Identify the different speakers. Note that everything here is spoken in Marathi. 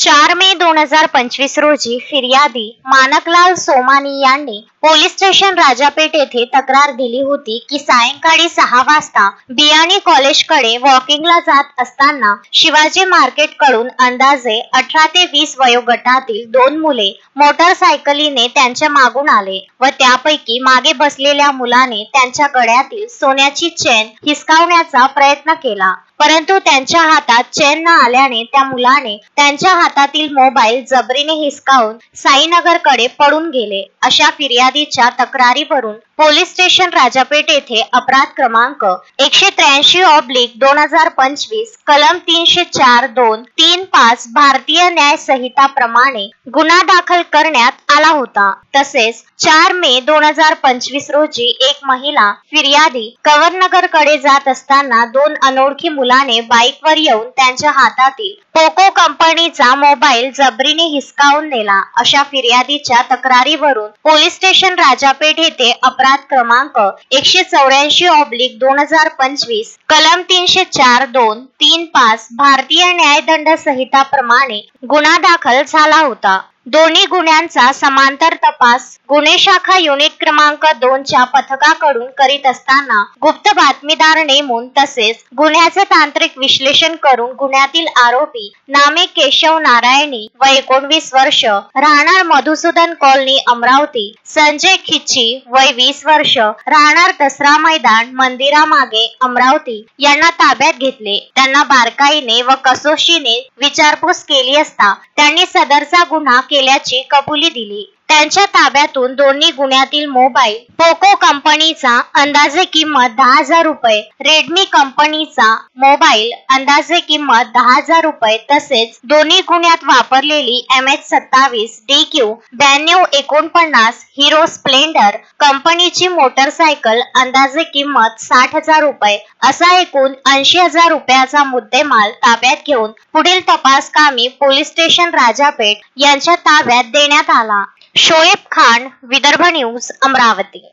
Speaker 1: 4 मे 2025 रोजी फिर्यादी माणकलाल सोमानी यांनी पोलीस स्टेशन राजापेठ येथे तक्रार दिली होती की सायंकाळी 6 वाजता बियाणी कॉलेजकडे वॉकिंगला जात असताना शिवाजी मार्केट कडून अंदाजे 18 ते 20 वयोगटातील 2 मुले मोटरसायकलीने त्यांच्या मागून आले व त्यापैकी मागे बसलेल्या मुलाने त्यांच्या गळ्यातील सोन्याची चेन हिसकावण्याचा प्रयत्न केला, परंतु त्यांच्या हातात चेन न आल्याने त्या मुलाने त्यांच्या हातातील मोबाईल जबरीने हिसकावून साईनगरकडे पळून गेले. अशा फिर्यादीच्या तक्रारीवरून पोलीस स्टेशन राजापेठ येथे अपराध क्रमांक 183/2025 कलम 304(2)(3)(5) भारतीय न्याय संहिता प्रमाणे गुन्हा दाखल करण्यात आला होता. तसेच 4 मे 2025 रोजी एक महिला फिर्यादी कवरनगरकडे जात असताना 2 अनोळखी मुलाने बाईकवर येऊन त्यांच्या हातातील पोको कंपनीचा मोबाईल जबरीने हिसकावून नेला. अशा फिर्यादीच्या तक्रारीवरून पोलीस स्टेशन राजापेठ येथे अपराध क्रमांक 184/2025 कलम 304(2)(3)(5) भारतीय न्यायदंड संहिता प्रमाणे गुन्हा दाखल झाला होता. दोन्ही गुन्ह्यांचा समांतर तपास गुन्हे शाखा युनिट क्रमांक 2 च्या पथकाकडून करीत असताना गुप्त बातमीदार नेमून तसेच गुन्ह्याचे तांत्रिक विश्लेषण करून गुन्ह्यातील आरोपी नामे केशव नारायणी वय 19 वर्ष राहणार मधुसूदन कॉलनी अमरावती, संजय खिच्ची वय 20 वर्ष राहणार दसरा मैदान मंदिरामागे अमरावती यांना ताब्यात घेतले. त्यांना बारकाईने व कसोशीने विचारपूस केली असता त्यांनी सदरचा गुन्हा केल्याची कबुली दिली. त्यांच्या ताब्यातून दोन्ही गुन्ह्यातील मोबाईल, पोको कंपनीचा अंदाजे किंमत 10,000 रुपये, रेडमी कंपनीचा मोबाईल अंदाजे किंमत 10,000 रुपये तसेच दोन्ही गुन्ह्यात वापरलेली MH27 DQ 9249 हिरो स्प्लेंडर कंपनीची मोटरसायकल अंदाजे किंमत 60,000 रुपये असा एकूण 80,000 रुपयाचा मुद्देमाल ताब्यात घेऊन पुढील तपास कामी पोलीस स्टेशन राजापेठ यांच्या ताब्यात देण्यात आला. शोएब खान, विदर्भ न्यूज, अमरावती.